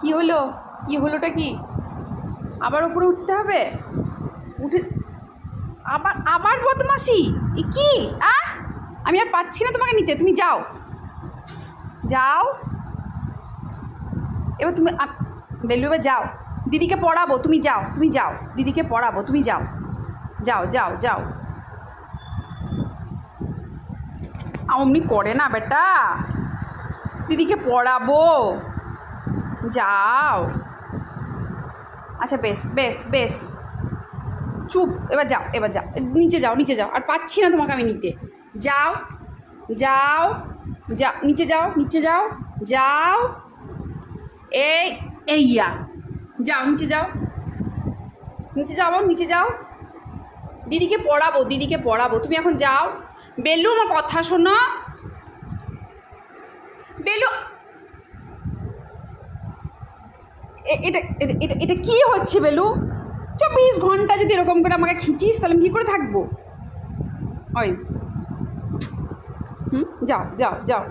কি হলো? কি হলোটা কি? আবার উপরে উঠতে হবে? উঠে আবার আবার বদমাসি? এ কি? আমি আর পাচ্ছি না তোমাকে নিতে, তুমি যাও যাও। এবার তুমি বেলু, এবার যাও, দিদিকে পড়াবো, তুমি যাও, তুমি যাও, দিদিকে পড়াবো, তুমি যাও, যাও যাও যাও। অমনি করে না বেটা, দিদিকে পড়াবো, যাও। আচ্ছা বেশ বেশ বেশ, চুপ, এবার যাও, এবার যাও, নিচে যাও, নিচে যাও, আর পাচ্ছি না তোমাকে আমি নিতে। যাও যাও যাও, নিচে যাও, নিচে যাও, যাও। এই এইয়া, যাও নিচে যাও, নিচে যাও, নিচে যাও, দিদিকে পড়াবো, দিদিকে পড়াবো, তুমি এখন যাও। বেলু আমার কথা শোনো, বেলু। এটা এটা এটা এটা কী হচ্ছে বেলু? 24 ঘন্টা যদি এরকম করে আমাকে খিঁচিস তাহলে আমি কী করে থাকবো? ওই যাও যাও যাও।